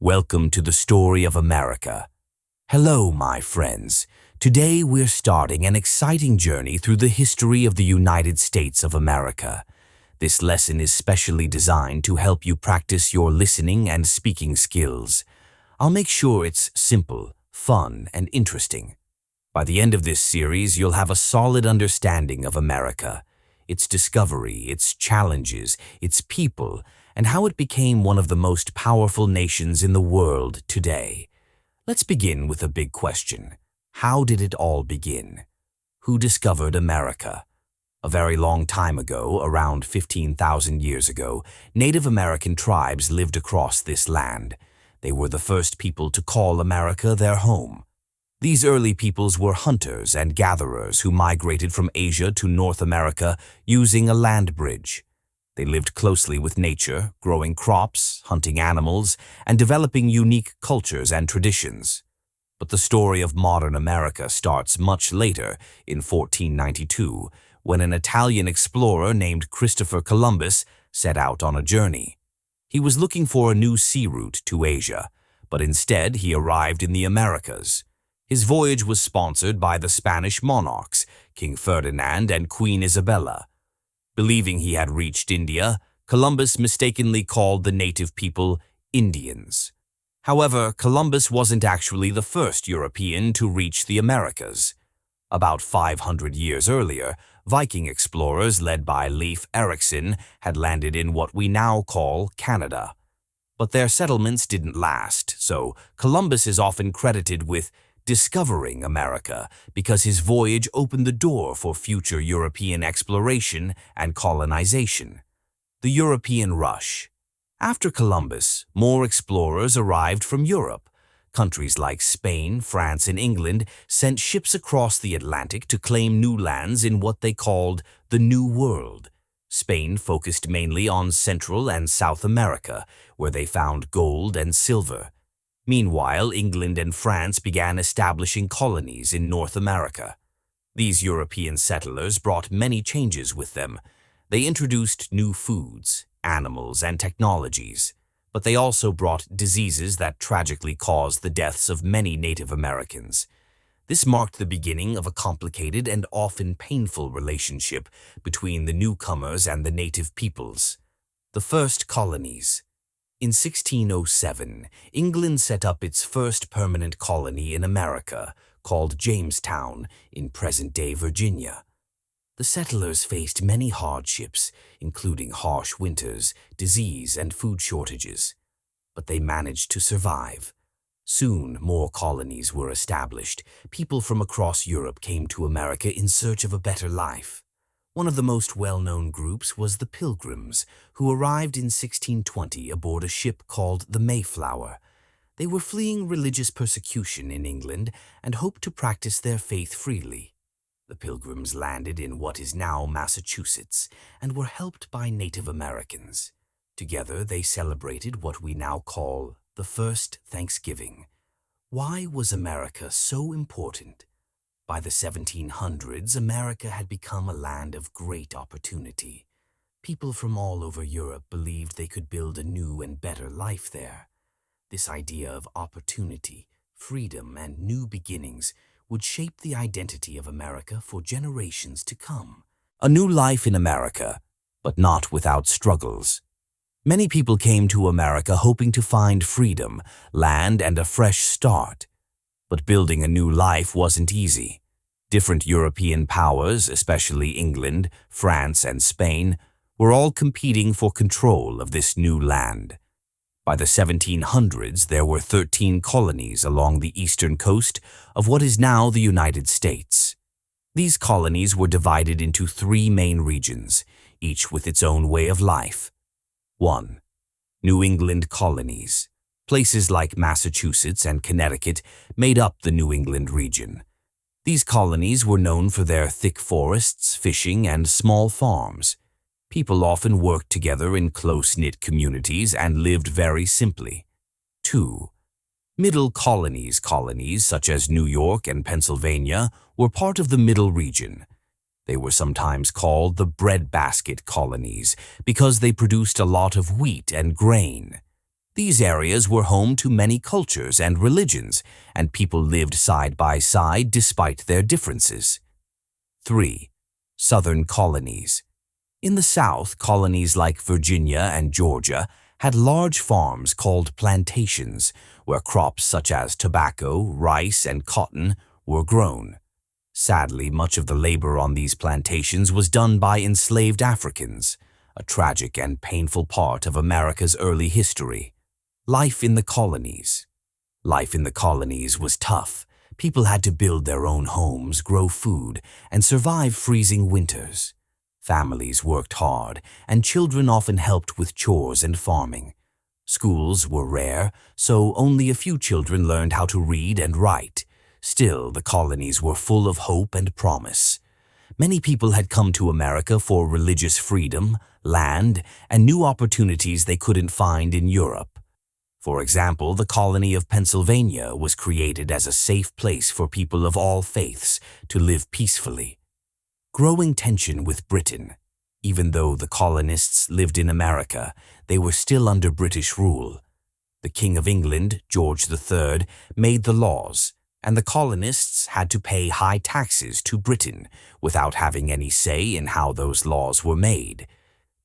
Welcome to the story of America. Hello, my friends. Today we're starting an exciting journey through the history of the United States of America. This lesson is specially designed to help you practice your listening and speaking skills. I'll make sure it's simple, fun, and interesting. By the end of this series, you'll have a solid understanding of America, its discovery, its challenges, its people, and how it became one of the most powerful nations in the world today. Let's begin with a big question. How did it all begin? Who discovered America? A very long time ago, around 15,000 years ago, Native American tribes lived across this land. They were the first people to call America their home. These early peoples were hunters and gatherers who migrated from Asia to North America using a land bridge. They lived closely with nature, growing crops, hunting animals, and developing unique cultures and traditions. But the story of modern America starts much later, in 1492, when an Italian explorer named Christopher Columbus set out on a journey. He was looking for a new sea route to Asia, but instead he arrived in the Americas. His voyage was sponsored by the Spanish monarchs, King Ferdinand and Queen Isabella. Believing he had reached India, Columbus mistakenly called the native people Indians. However, Columbus wasn't actually the first European to reach the Americas. About 500 years earlier, Viking explorers led by Leif Erikson had landed in what we now call Canada. But their settlements didn't last, so Columbus is often credited with discovering America because his voyage opened the door for future European exploration and colonization. The European Rush. After Columbus, more explorers arrived from Europe. Countries like Spain, France, and England sent ships across the Atlantic to claim new lands in what they called the New World. Spain focused mainly on Central and South America, where they found gold and silver. Meanwhile, England and France began establishing colonies in North America. These European settlers brought many changes with them. They introduced new foods, animals, and technologies, but they also brought diseases that tragically caused the deaths of many Native Americans. This marked the beginning of a complicated and often painful relationship between the newcomers and the native peoples. The first colonies. In 1607, England set up its first permanent colony in America, called Jamestown, in present-day Virginia. The settlers faced many hardships, including harsh winters, disease, and food shortages. But they managed to survive. Soon, more colonies were established. People from across Europe came to America in search of a better life. One of the most well-known groups was the Pilgrims, who arrived in 1620 aboard a ship called the Mayflower. They were fleeing religious persecution in England and hoped to practice their faith freely. The Pilgrims landed in what is now Massachusetts and were helped by Native Americans. Together, they celebrated what we now call the First Thanksgiving. Why was America so important? By the 1700s, America had become a land of great opportunity. People from all over Europe believed they could build a new and better life there. This idea of opportunity, freedom, and new beginnings would shape the identity of America for generations to come. A new life in America, but not without struggles. Many people came to America hoping to find freedom, land, and a fresh start. But building a new life wasn't easy. Different European powers, especially England, France, and Spain, were all competing for control of this new land. By the 1700s, there were 13 colonies along the eastern coast of what is now the United States. These colonies were divided into 3 main regions, each with its own way of life. 1. New England colonies. Places like Massachusetts and Connecticut made up the New England region. These colonies were known for their thick forests, fishing, and small farms. People often worked together in close-knit communities and lived very simply. 2. Middle colonies. Colonies such as New York and Pennsylvania were part of the Middle region. They were sometimes called the breadbasket colonies because they produced a lot of wheat and grain. These areas were home to many cultures and religions, and people lived side by side despite their differences. 3. Southern colonies. In the South, colonies like Virginia and Georgia had large farms called plantations, where crops such as tobacco, rice, and cotton were grown. Sadly, much of the labor on these plantations was done by enslaved Africans, a tragic and painful part of America's early history. Life in the colonies. Life in the colonies was tough. People had to build their own homes, grow food, and survive freezing winters. Families worked hard, and children often helped with chores and farming. Schools were rare, so only a few children learned how to read and write. Still, the colonies were full of hope and promise. Many people had come to America for religious freedom, land, and new opportunities they couldn't find in Europe. For example, the colony of Pennsylvania was created as a safe place for people of all faiths to live peacefully. Growing tension with Britain. Even though the colonists lived in America, they were still under British rule. The King of England, George III, made the laws, and the colonists had to pay high taxes to Britain without having any say in how those laws were made.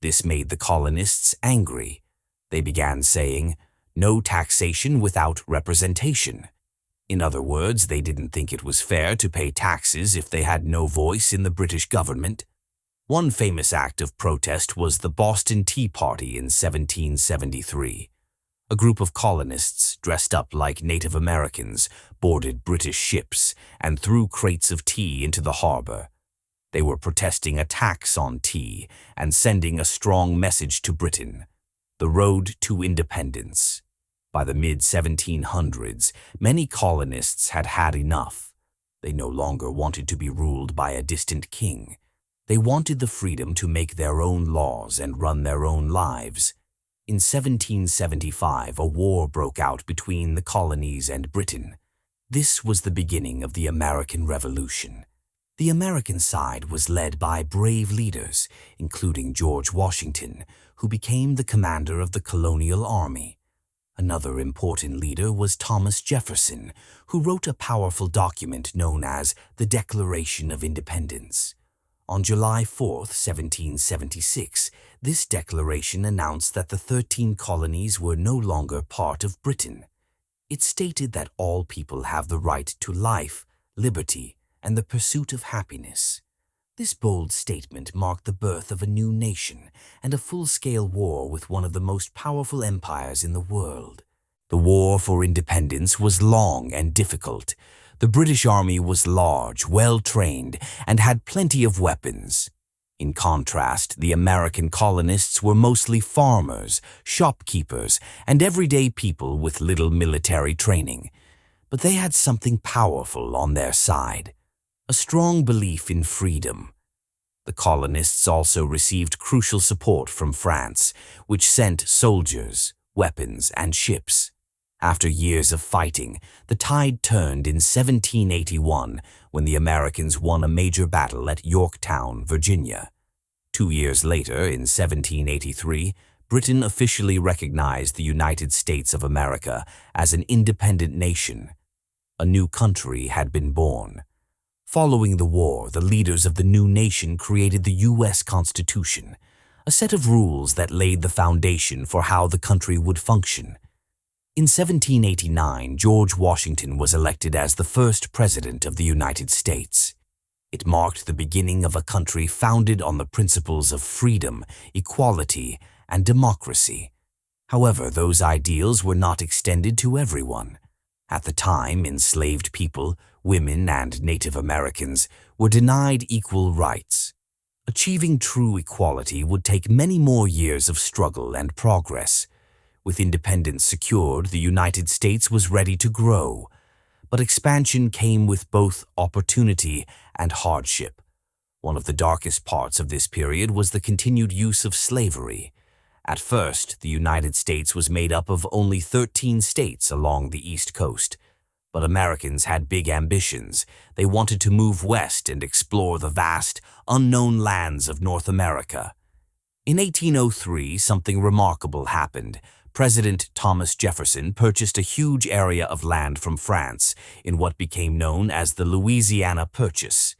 This made the colonists angry. They began saying, "No taxation without representation." In other words, they didn't think it was fair to pay taxes if they had no voice in the British government. One famous act of protest was the Boston Tea Party in 1773. A group of colonists, dressed up like Native Americans, boarded British ships and threw crates of tea into the harbor. They were protesting a tax on tea and sending a strong message to Britain: the road to independence. By the mid-1700s, many colonists had had enough. They no longer wanted to be ruled by a distant king. They wanted the freedom to make their own laws and run their own lives. In 1775, a war broke out between the colonies and Britain. This was the beginning of the American Revolution. The American side was led by brave leaders, including George Washington, who became the commander of the colonial army. Another important leader was Thomas Jefferson, who wrote a powerful document known as the Declaration of Independence. On July 4, 1776, this declaration announced that the 13 colonies were no longer part of Britain. It stated that all people have the right to life, liberty, and the pursuit of happiness. This bold statement marked the birth of a new nation and a full-scale war with one of the most powerful empires in the world. The war for independence was long and difficult. The British Army was large, well-trained, and had plenty of weapons. In contrast, the American colonists were mostly farmers, shopkeepers, and everyday people with little military training. But they had something powerful on their side: a strong belief in freedom. The colonists also received crucial support from France, which sent soldiers, weapons, and ships. After years of fighting, the tide turned in 1781 when the Americans won a major battle at Yorktown, Virginia. 2 years later, in 1783, Britain officially recognized the United States of America as an independent nation. A new country had been born. Following the war, the leaders of the new nation created the U.S. Constitution, a set of rules that laid the foundation for how the country would function. In 1789, George Washington was elected as the first president of the United States. It marked the beginning of a country founded on the principles of freedom, equality, and democracy. However, those ideals were not extended to everyone. At the time, enslaved people, women, and Native Americans were denied equal rights. Achieving true equality would take many more years of struggle and progress. With independence secured, the United States was ready to grow. But expansion came with both opportunity and hardship. One of the darkest parts of this period was the continued use of slavery. At first, the United States was made up of only 13 states along the East Coast. But Americans had big ambitions. They wanted to move west and explore the vast, unknown lands of North America. In 1803, something remarkable happened. President Thomas Jefferson purchased a huge area of land from France in what became known as the Louisiana Purchase.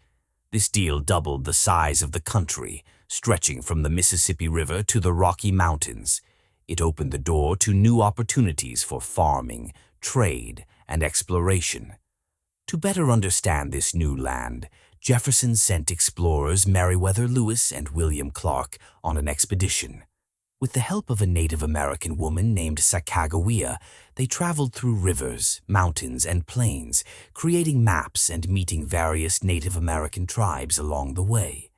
This deal doubled the size of the country, stretching from the Mississippi River to the Rocky Mountains. It opened the door to new opportunities for farming, trade, and exploration. To better understand this new land, Jefferson sent explorers Meriwether Lewis and William Clark on an expedition. With the help of a Native American woman named Sacagawea, they traveled through rivers, mountains, and plains, creating maps and meeting various Native American tribes along the way.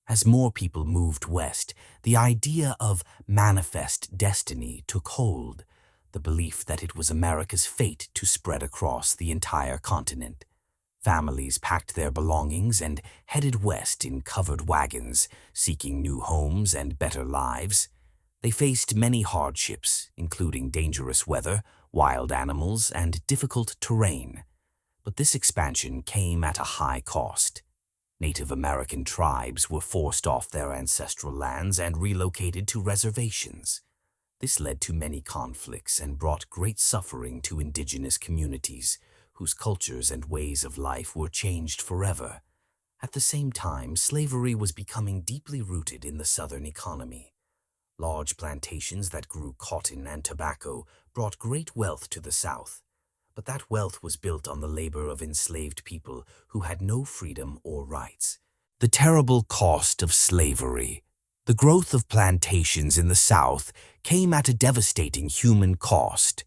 As more people moved west, the idea of manifest destiny took hold, the belief that it was America's fate to spread across the entire continent. Families packed their belongings and headed west in covered wagons, seeking new homes and better lives. They faced many hardships, including dangerous weather, wild animals, and difficult terrain. But this expansion came at a high cost. Native American tribes were forced off their ancestral lands and relocated to reservations. This led to many conflicts and brought great suffering to indigenous communities, whose cultures and ways of life were changed forever. At the same time, slavery was becoming deeply rooted in the Southern economy. Large plantations that grew cotton and tobacco brought great wealth to the South, but that wealth was built on the labor of enslaved people who had no freedom or rights. The terrible cost of slavery. The growth of plantations in the South came at a devastating human cost.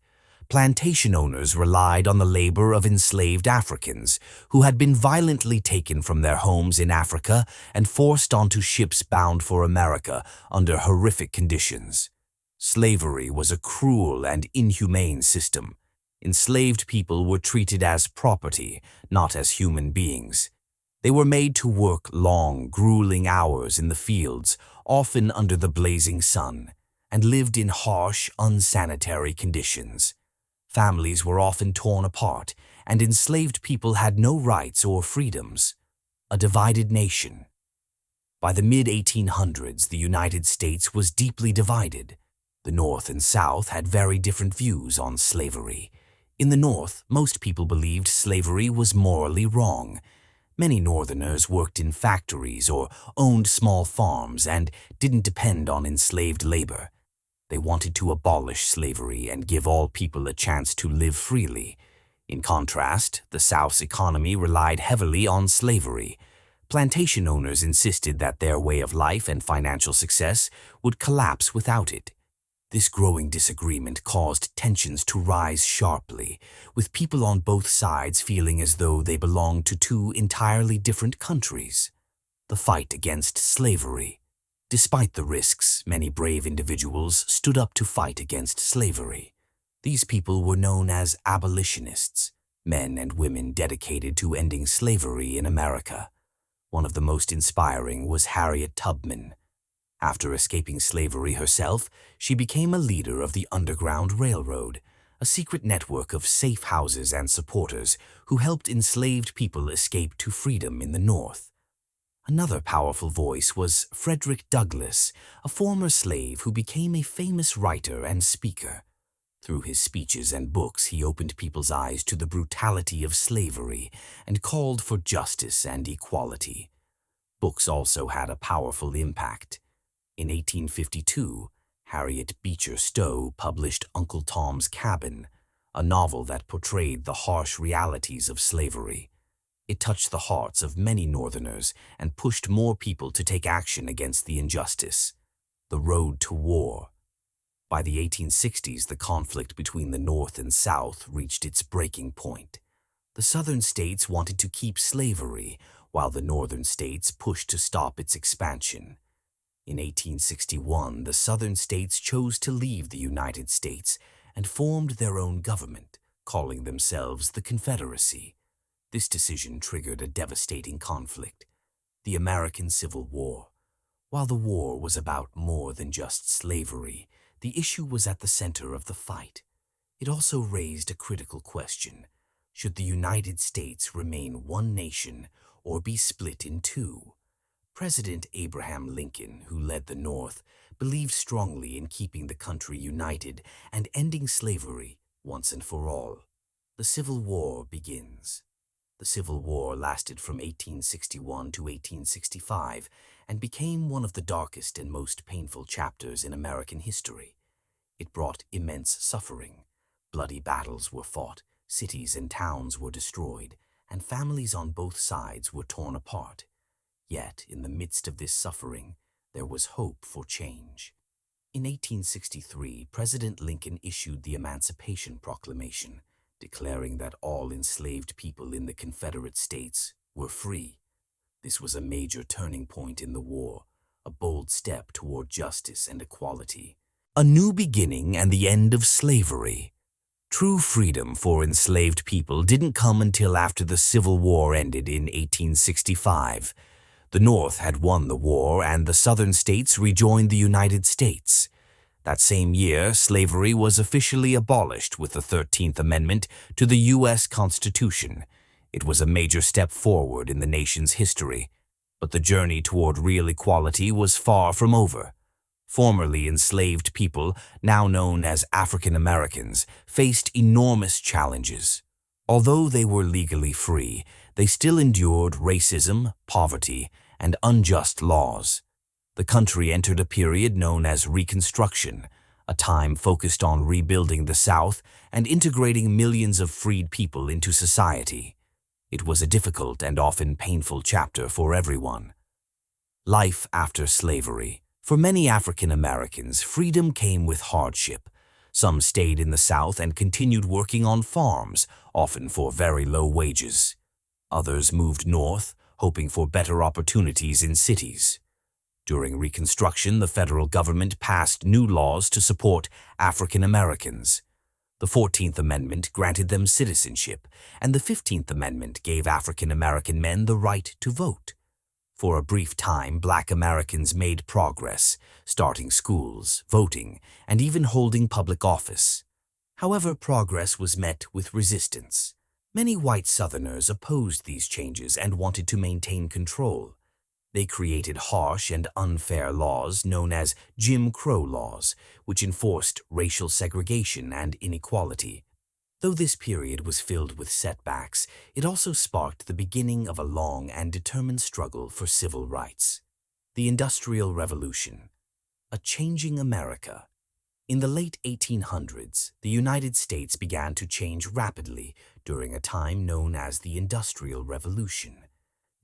Plantation owners relied on the labor of enslaved Africans who had been violently taken from their homes in Africa and forced onto ships bound for America under horrific conditions. Slavery was a cruel and inhumane system. Enslaved people were treated as property, not as human beings. They were made to work long, grueling hours in the fields, often under the blazing sun, and lived in harsh, unsanitary conditions. Families were often torn apart, and enslaved people had no rights or freedoms. A divided nation. By the mid-1800s, the United States was deeply divided. The North and South had very different views on slavery. In the North, most people believed slavery was morally wrong. Many Northerners worked in factories or owned small farms and didn't depend on enslaved labor. They wanted to abolish slavery and give all people a chance to live freely. In contrast, the South's economy relied heavily on slavery. Plantation owners insisted that their way of life and financial success would collapse without it. This growing disagreement caused tensions to rise sharply, with people on both sides feeling as though they belonged to two entirely different countries. The fight against slavery. Despite the risks, many brave individuals stood up to fight against slavery. These people were known as abolitionists, men and women dedicated to ending slavery in America. One of the most inspiring was Harriet Tubman. After escaping slavery herself, she became a leader of the Underground Railroad, a secret network of safe houses and supporters who helped enslaved people escape to freedom in the North. Another powerful voice was Frederick Douglass, a former slave who became a famous writer and speaker. Through his speeches and books, he opened people's eyes to the brutality of slavery and called for justice and equality. Books also had a powerful impact. In 1852, Harriet Beecher Stowe published Uncle Tom's Cabin, a novel that portrayed the harsh realities of slavery. It touched the hearts of many Northerners and pushed more people to take action against the injustice. The road to war. By the 1860s, the conflict between the North and South reached its breaking point. The Southern states wanted to keep slavery, while the Northern states pushed to stop its expansion. In 1861, the Southern states chose to leave the United States and formed their own government, calling themselves the Confederacy. This decision triggered a devastating conflict, the American Civil War. While the war was about more than just slavery, the issue was at the center of the fight. It also raised a critical question. Should the United States remain one nation or be split in two? President Abraham Lincoln, who led the North, believed strongly in keeping the country united and ending slavery once and for all. The Civil War begins. The Civil War lasted from 1861 to 1865 and became one of the darkest and most painful chapters in American history. It brought immense suffering. Bloody battles were fought, cities and towns were destroyed, and families on both sides were torn apart. Yet, in the midst of this suffering, there was hope for change. In 1863, President Lincoln issued the Emancipation Proclamation, declaring that all enslaved people in the Confederate States were free. This was a major turning point in the war, a bold step toward justice and equality. A new beginning and the end of slavery. True freedom for enslaved people didn't come until after the Civil War ended in 1865. The North had won the war and the Southern states rejoined the United States. That same year, slavery was officially abolished with the 13th Amendment to the U.S. Constitution. It was a major step forward in the nation's history, but the journey toward real equality was far from over. Formerly enslaved people, now known as African Americans, faced enormous challenges. Although they were legally free, they still endured racism, poverty, and unjust laws. The country entered a period known as Reconstruction, a time focused on rebuilding the South and integrating millions of freed people into society. It was a difficult and often painful chapter for everyone. Life after slavery. For many African Americans, freedom came with hardship. Some stayed in the South and continued working on farms, often for very low wages. Others moved north, hoping for better opportunities in cities. During Reconstruction, the federal government passed new laws to support African Americans. The 14th Amendment granted them citizenship, and the 15th Amendment gave African American men the right to vote. For a brief time, Black Americans made progress, starting schools, voting, and even holding public office. However, progress was met with resistance. Many white Southerners opposed these changes and wanted to maintain control. They created harsh and unfair laws known as Jim Crow laws, which enforced racial segregation and inequality. Though this period was filled with setbacks, it also sparked the beginning of a long and determined struggle for civil rights. The Industrial Revolution. A changing America. In the late 1800s, the United States began to change rapidly during a time known as the Industrial Revolution.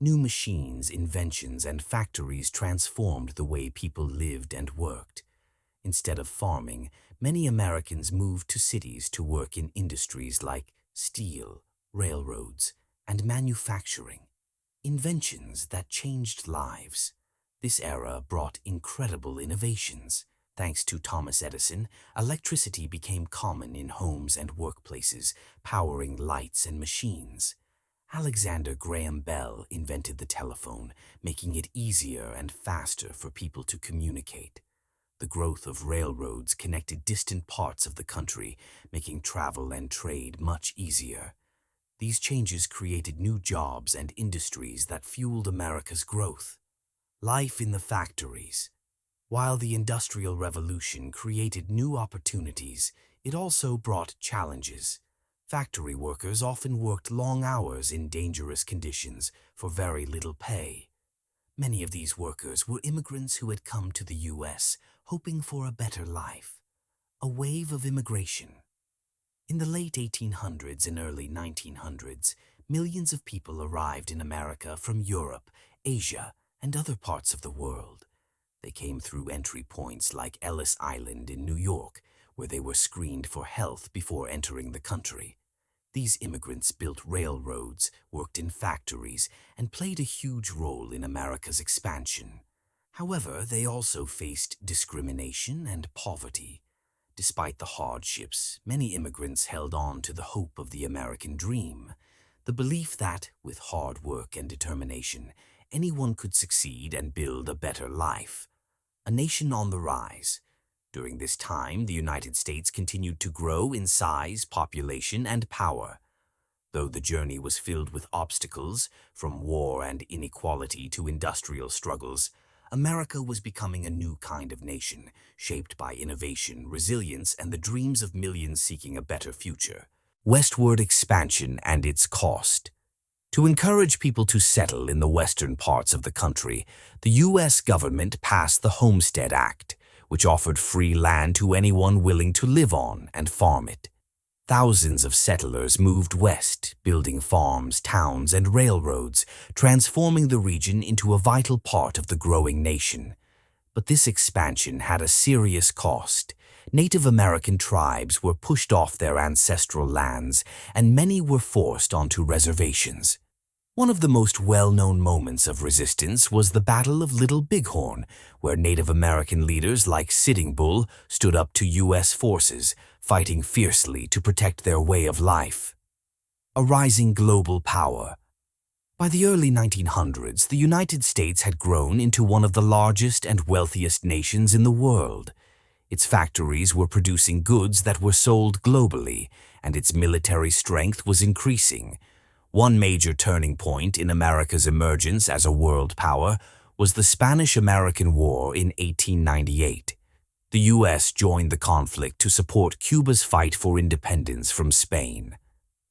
New machines, inventions, and factories transformed the way people lived and worked. Instead of farming, many Americans moved to cities to work in industries like steel, railroads, and manufacturing. Inventions that changed lives. This era brought incredible innovations. Thanks to Thomas Edison, electricity became common in homes and workplaces, powering lights and machines. Alexander Graham Bell invented the telephone, making it easier and faster for people to communicate. The growth of railroads connected distant parts of the country, making travel and trade much easier. These changes created new jobs and industries that fueled America's growth. Life in the factories. While the Industrial Revolution created new opportunities, it also brought challenges. Factory workers often worked long hours in dangerous conditions for very little pay. Many of these workers were immigrants who had come to the U.S. hoping for a better life. A wave of immigration. In the late 1800s and early 1900s, millions of people arrived in America from Europe, Asia, and other parts of the world. They came through entry points like Ellis Island in New York, where they were screened for health before entering the country. These immigrants built railroads, worked in factories, and played a huge role in America's expansion. However, they also faced discrimination and poverty. Despite the hardships, many immigrants held on to the hope of the American dream, the belief that, with hard work and determination, anyone could succeed and build a better life. A nation on the rise. During this time, the United States continued to grow in size, population, and power. Though the journey was filled with obstacles, from war and inequality to industrial struggles, America was becoming a new kind of nation, shaped by innovation, resilience, and the dreams of millions seeking a better future. Westward expansion and its cost. To encourage people to settle in the western parts of the country, the U.S. government passed the Homestead Act, which offered free land to anyone willing to live on and farm it. Thousands of settlers moved west, building farms, towns, and railroads, transforming the region into a vital part of the growing nation. But this expansion had a serious cost. Native American tribes were pushed off their ancestral lands, and many were forced onto reservations. One of the most well-known moments of resistance was the Battle of Little Bighorn, where Native American leaders like Sitting Bull stood up to U.S. forces, fighting fiercely to protect their way of life. A rising global power. By the early 1900s, the United States had grown into one of the largest and wealthiest nations in the world. Its factories were producing goods that were sold globally, and its military strength was increasing. One major turning point in America's emergence as a world power was the Spanish-American War in 1898. The U.S. joined the conflict to support Cuba's fight for independence from Spain.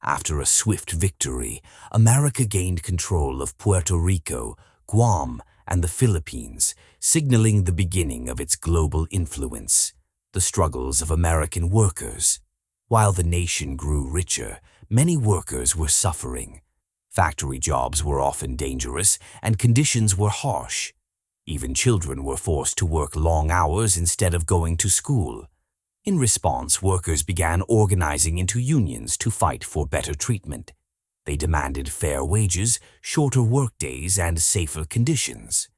After a swift victory, America gained control of Puerto Rico, Guam, and the Philippines, signaling the beginning of its global influence. The struggles of American workers. While the nation grew richer, many workers were suffering. Factory jobs were often dangerous, and conditions were harsh. Even children were forced to work long hours instead of going to school. In response, workers began organizing into unions to fight for better treatment. They demanded fair wages, shorter workdays, and safer conditions.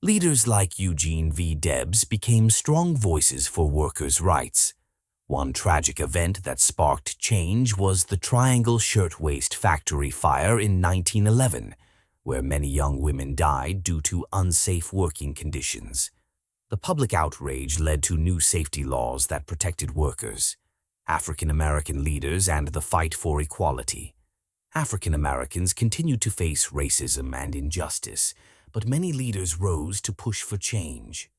Leaders like Eugene V. Debs became strong voices for workers' rights. One tragic event that sparked change was the Triangle Shirtwaist Factory fire in 1911, where many young women died due to unsafe working conditions. The public outrage led to new safety laws that protected workers, African American leaders, and the fight for equality. African Americans continued to face racism and injustice, but many leaders rose to push for change.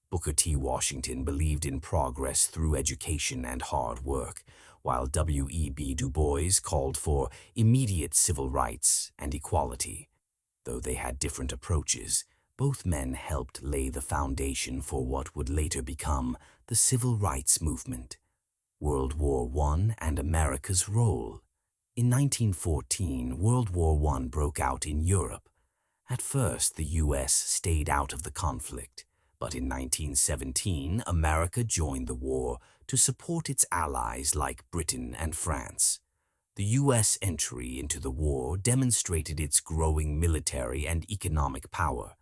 Booker T. Washington believed in progress through education and hard work, while W.E.B. Du Bois called for immediate civil rights and equality. Though they had different approaches, both men helped lay the foundation for what would later become the Civil Rights Movement. World War I and America's role. In 1914, World War I broke out in Europe. At first, the U.S. stayed out of the conflict. But in 1917, America joined the war to support its allies like Britain and France. The U.S. entry into the war demonstrated its growing military and economic power.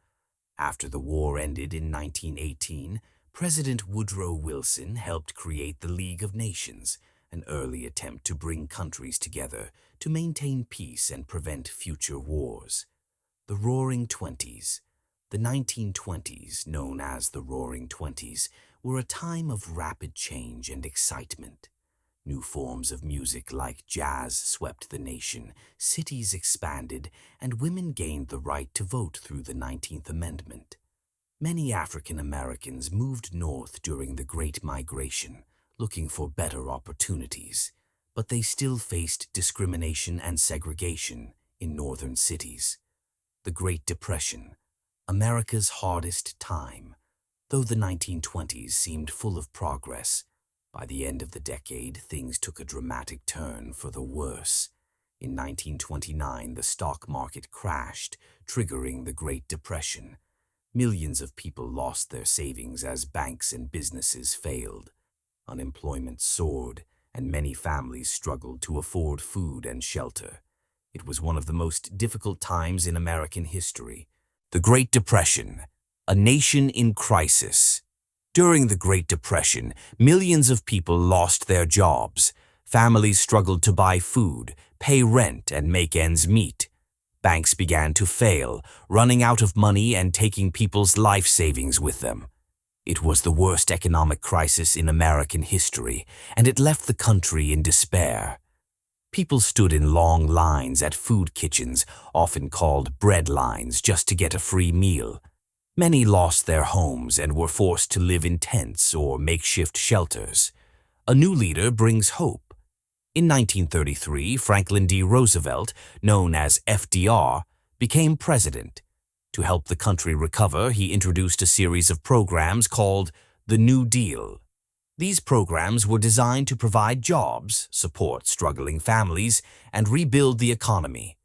After the war ended in 1918, President Woodrow Wilson helped create the League of Nations, an early attempt to bring countries together to maintain peace and prevent future wars. The Roaring Twenties. The 1920s, known as the Roaring Twenties, were a time of rapid change and excitement. New forms of music like jazz swept the nation, cities expanded, and women gained the right to vote through the 19th Amendment. Many African Americans moved north during the Great Migration, looking for better opportunities, but they still faced discrimination and segregation in northern cities. The Great Depression. America's hardest time. Though the 1920s seemed full of progress, by the end of the decade, things took a dramatic turn for the worse. In 1929, the stock market crashed, triggering the Great Depression. Millions of people lost their savings as banks and businesses failed. Unemployment soared, and many families struggled to afford food and shelter. It was one of the most difficult times in American history. The Great Depression, a nation in crisis. During the Great Depression, millions of people lost their jobs. Families struggled to buy food, pay rent, and make ends meet. Banks began to fail, running out of money and taking people's life savings with them. It was the worst economic crisis in American history, and it left the country in despair. People stood in long lines at food kitchens, often called bread lines, just to get a free meal. Many lost their homes and were forced to live in tents or makeshift shelters. A new leader brings hope. In 1933, Franklin D. Roosevelt, known as FDR, became president. To help the country recover, he introduced a series of programs called the New Deal. These programs were designed to provide jobs, support struggling families, and rebuild the economy.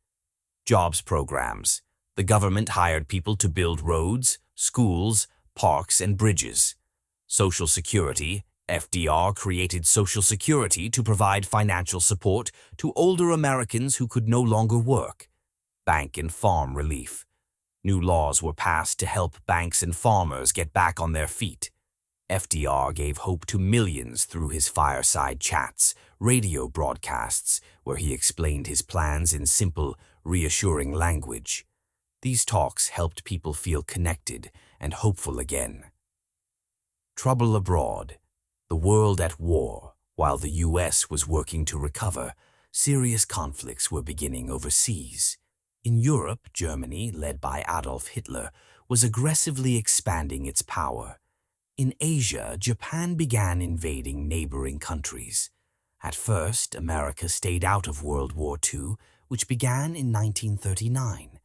Jobs programs. The government hired people to build roads, schools, parks, and bridges. Social Security. FDR created Social Security to provide financial support to older Americans who could no longer work. Bank and farm relief. New laws were passed to help banks and farmers get back on their feet. FDR gave hope to millions through his fireside chats, radio broadcasts, where he explained his plans in simple, reassuring language. These talks helped people feel connected and hopeful again. Trouble abroad. The world at war. While the U.S. was working to recover, serious conflicts were beginning overseas. In Europe, Germany, led by Adolf Hitler, was aggressively expanding its power. In Asia, Japan began invading neighboring countries. At first, America stayed out of World War II, which began in 1939.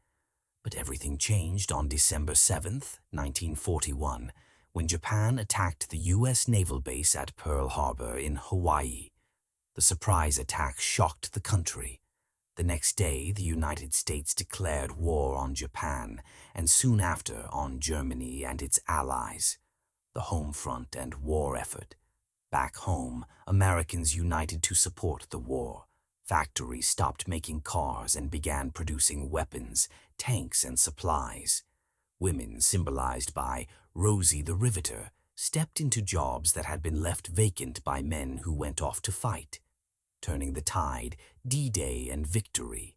But everything changed on December 7, 1941, when Japan attacked the U.S. naval base at Pearl Harbor in Hawaii. The surprise attack shocked the country. The next day, the United States declared war on Japan, and soon after on Germany and its allies. The home front and war effort. Back home, Americans united to support the war. Factories stopped making cars and began producing weapons, tanks, and supplies. Women, symbolized by Rosie the Riveter, stepped into jobs that had been left vacant by men who went off to fight. Turning the tide, D-Day and victory.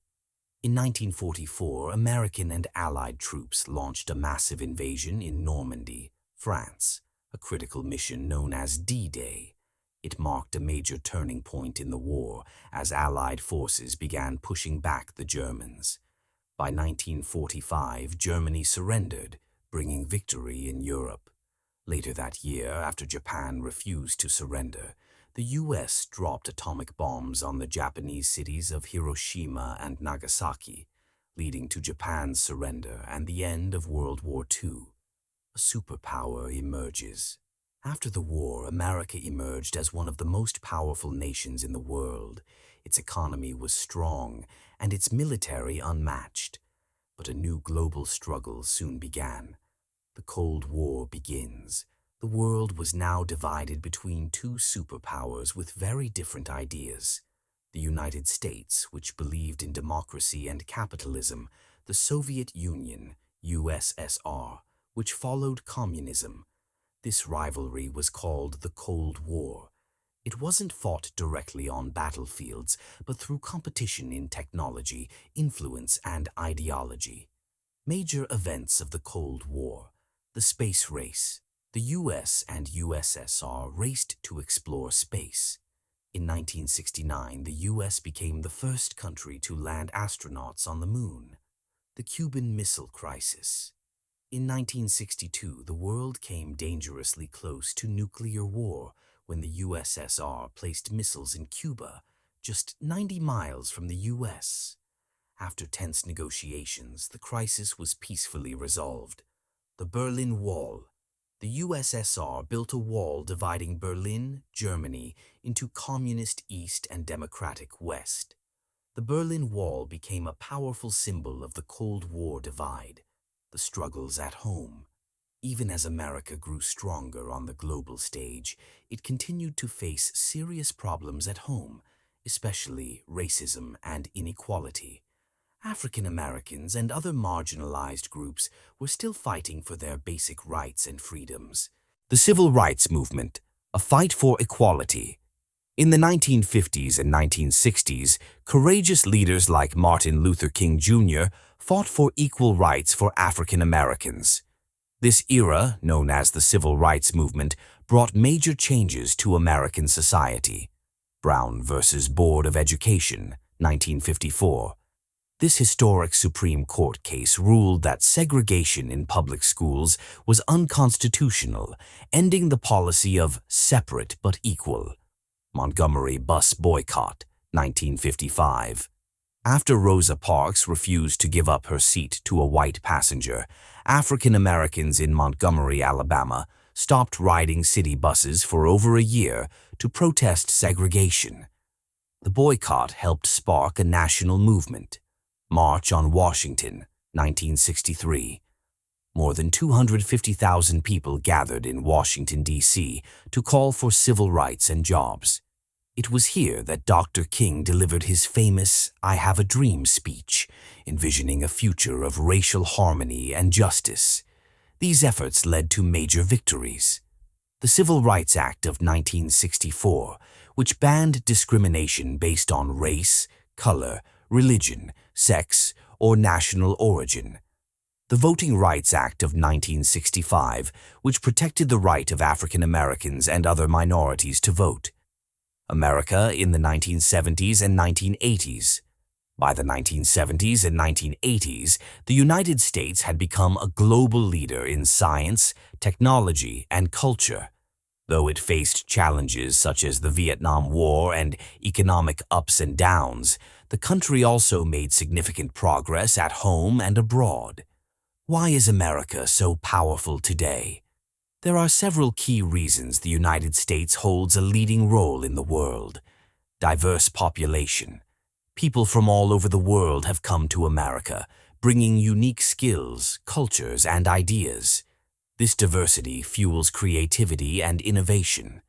In 1944, American and Allied troops launched a massive invasion in Normandy, France, a critical mission known as D-Day. It marked a major turning point in the war as Allied forces began pushing back the Germans. By 1945, Germany surrendered, bringing victory in Europe. Later that year, after Japan refused to surrender, the U.S. dropped atomic bombs on the Japanese cities of Hiroshima and Nagasaki, leading to Japan's surrender and the end of World War II. A superpower emerges. After the war, America emerged as one of the most powerful nations in the world. Its economy was strong and its military unmatched. But a new global struggle soon began. The Cold War begins. The world was now divided between two superpowers with very different ideas. The United States, which believed in democracy and capitalism, the Soviet Union, USSR, which followed communism. This rivalry was called the Cold War. It wasn't fought directly on battlefields, but through competition in technology, influence, and ideology. Major events of the Cold War. The space race. The US and USSR raced to explore space. In 1969, the US became the first country to land astronauts on the moon. The Cuban Missile Crisis. In 1962, the world came dangerously close to nuclear war when the USSR placed missiles in Cuba, just 90 miles from the US. After tense negotiations, the crisis was peacefully resolved. The Berlin Wall. The USSR built a wall dividing Berlin, Germany, into communist East and democratic West. The Berlin Wall became a powerful symbol of the Cold War divide. The struggles at home. Even as America grew stronger on the global stage, it continued to face serious problems at home, especially racism and inequality. African Americans and other marginalized groups were still fighting for their basic rights and freedoms. The Civil Rights Movement, a fight for equality. In the 1950s and 1960s, courageous leaders like Martin Luther King Jr. fought for equal rights for African Americans. This era, known as the Civil Rights Movement, brought major changes to American society. Brown versus Board of Education, 1954. This historic Supreme Court case ruled that segregation in public schools was unconstitutional, ending the policy of separate but equal. Montgomery bus boycott, 1955. After Rosa Parks refused to give up her seat to a white passenger, African Americans in Montgomery, Alabama, stopped riding city buses for over a year to protest segregation. The boycott helped spark a national movement. March on Washington, 1963. More than 250,000 people gathered in Washington, D.C. to call for civil rights and jobs. It was here that Dr. King delivered his famous "I Have a Dream" speech, envisioning a future of racial harmony and justice. These efforts led to major victories. The Civil Rights Act of 1964, which banned discrimination based on race, color, religion, sex, or national origin. The Voting Rights Act of 1965, which protected the right of African Americans and other minorities to vote. America in the 1970s and 1980s. By the 1970s and 1980s, the United States had become a global leader in science, technology, and culture. Though it faced challenges such as the Vietnam War and economic ups and downs, the country also made significant progress at home and abroad. Why is America so powerful today? There are several key reasons the United States holds a leading role in the world. Diverse population. People from all over the world have come to America, bringing unique skills, cultures, and ideas. This diversity fuels creativity and innovation.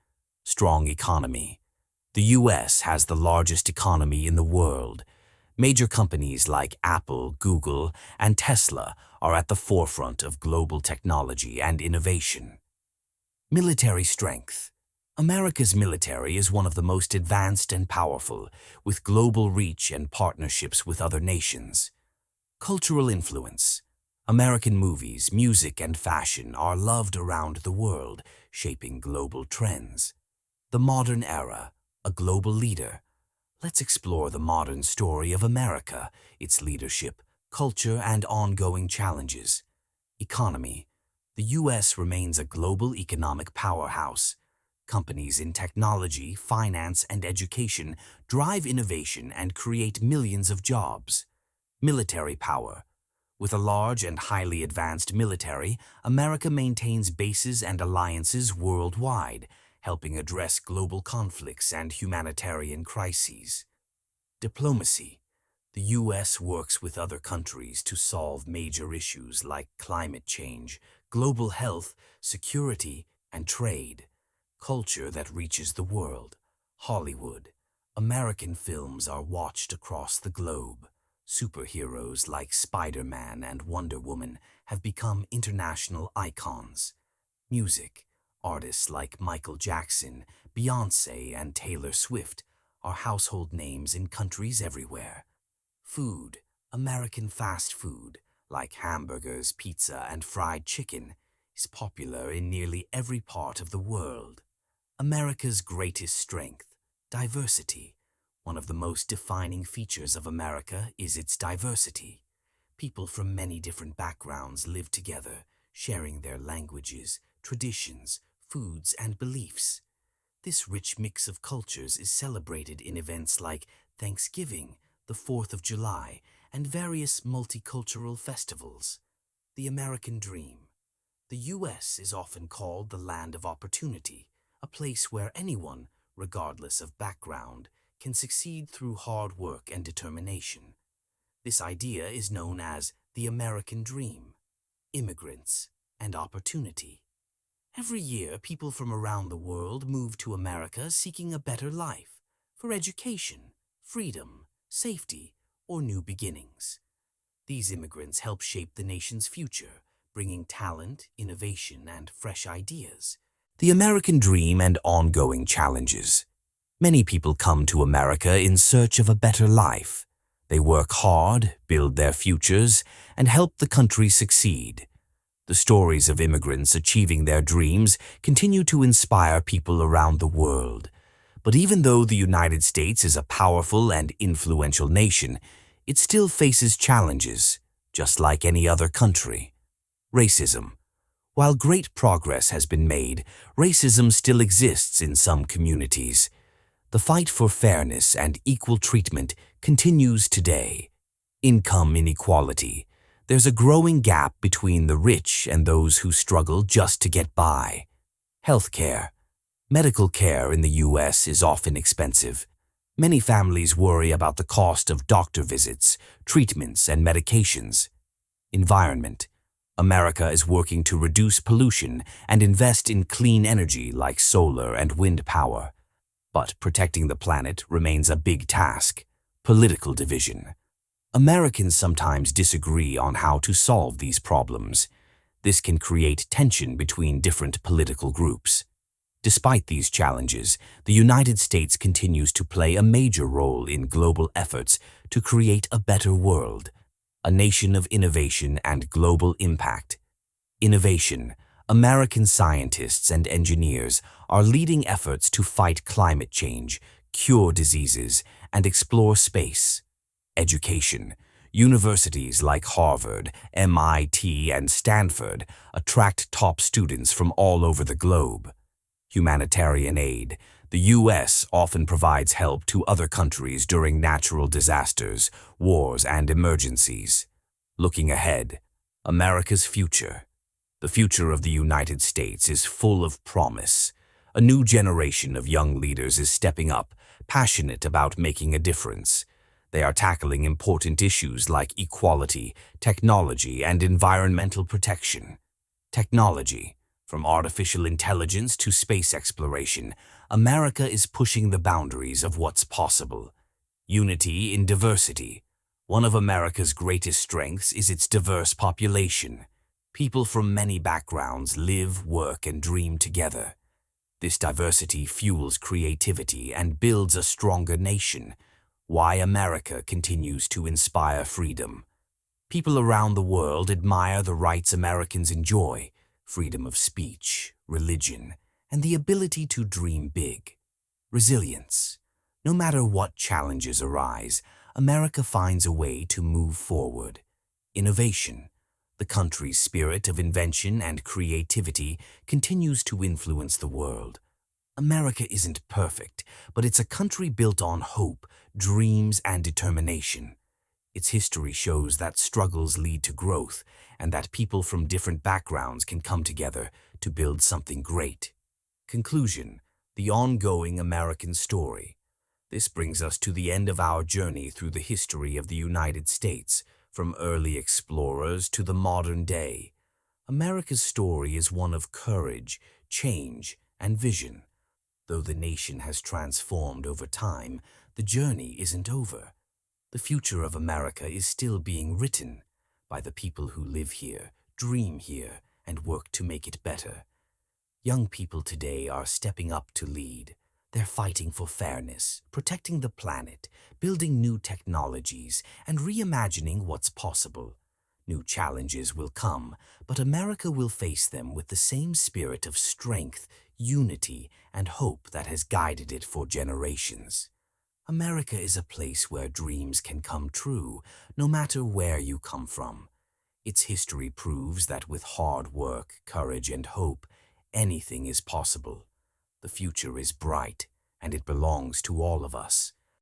Strong economy. The U.S. has the largest economy in the world. Major companies like Apple, Google, and Tesla are at the forefront of global technology and innovation. Military strength. America's military is one of the most advanced and powerful, with global reach and partnerships with other nations. Cultural influence. American movies, music, and fashion are loved around the world, shaping global trends. The modern era, a global leader. Let's explore the modern story of America, its leadership, culture, and ongoing challenges. Economy. The U.S. remains a global economic powerhouse. Companies in technology, finance, and education drive innovation and create millions of jobs. Military power. With a large and highly advanced military, America maintains bases and alliances worldwide, helping address global conflicts and humanitarian crises. Diplomacy. The U.S. works with other countries to solve major issues like climate change, global health, security, and trade. Culture that reaches the world. Hollywood. American films are watched across the globe. Superheroes like Spider-Man and Wonder Woman have become international icons. Music. Artists like Michael Jackson, Beyoncé, and Taylor Swift are household names in countries everywhere. Food. American fast food, like hamburgers, pizza, and fried chicken, is popular in nearly every part of the world. America's greatest strength, diversity. One of the most defining features of America is its diversity. People from many different backgrounds live together, sharing their languages, traditions, foods, and beliefs. This rich mix of cultures is celebrated in events like Thanksgiving, the 4th of July, and various multicultural festivals. The American Dream. The U.S. is often called the land of opportunity, a place where anyone, regardless of background, can succeed through hard work and determination. This idea is known as the American Dream, immigrants, and opportunity. Every year, people from around the world move to America seeking a better life, for education, freedom, safety, or new beginnings. These immigrants help shape the nation's future, bringing talent, innovation, and fresh ideas. The American Dream and ongoing challenges. Many people come to America in search of a better life. They work hard, build their futures, and help the country succeed. The stories of immigrants achieving their dreams continue to inspire people around the world. But even though the United States is a powerful and influential nation, it still faces challenges, just like any other country. Racism. While great progress has been made, racism still exists in some communities. The fight for fairness and equal treatment continues today. Income inequality. There's a growing gap between the rich and those who struggle just to get by. Healthcare. Medical care in the U.S. is often expensive. Many families worry about the cost of doctor visits, treatments, and medications. Environment. America is working to reduce pollution and invest in clean energy like solar and wind power. But protecting the planet remains a big task. Political division. Americans sometimes disagree on how to solve these problems. This can create tension between different political groups. Despite these challenges, the United States continues to play a major role in global efforts to create a better world, a nation of innovation and global impact. Innovation. American scientists and engineers are leading efforts to fight climate change, cure diseases, and explore space. Education. Universities like Harvard, MIT, and Stanford attract top students from all over the globe. Humanitarian aid. The U.S. often provides help to other countries during natural disasters, wars, and emergencies. Looking ahead, America's future. The future of the United States is full of promise. A new generation of young leaders is stepping up, passionate about making a difference. They are tackling important issues like equality, technology, and environmental protection. Technology. From artificial intelligence to space exploration, America is pushing the boundaries of what's possible. Unity in diversity. One of America's greatest strengths is its diverse population. People from many backgrounds live, work, and dream together. This diversity fuels creativity and builds a stronger nation. Why America continues to inspire freedom. People around the world admire the rights Americans enjoy: freedom of speech, religion, and the ability to dream big. Resilience. No matter what challenges arise, America finds a way to move forward. Innovation. The country's spirit of invention and creativity continues to influence the world. America isn't perfect, but it's a country built on hope, dreams, and determination. Its history shows that struggles lead to growth and that people from different backgrounds can come together to build something great. Conclusion: the ongoing American story. This brings us to the end of our journey through the history of the United States, from early explorers to the modern day. America's story is one of courage, change, and vision. Though the nation has transformed over time, the journey isn't over. The future of America is still being written by the people who live here, dream here, and work to make it better. Young people today are stepping up to lead. They're fighting for fairness, protecting the planet, building new technologies, and reimagining what's possible. New challenges will come, but America will face them with the same spirit of strength, unity, and hope that has guided it for generations. America is a place where dreams can come true, no matter where you come from. Its history proves that with hard work, courage, and hope, anything is possible. The future is bright, and it belongs to all of us.